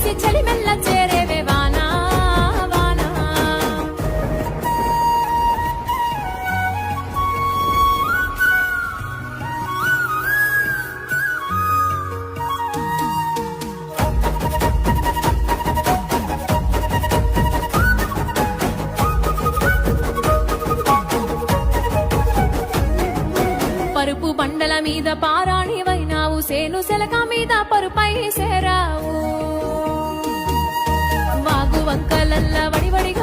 కురిసి చలిమెల్ల చేరేవే వానా వానా. పరుపు బండల మీద పారాణివైనావు, సేను సెలక మీద పరుపై సేరావు. వాగు వంకలల్ల వడివడిగా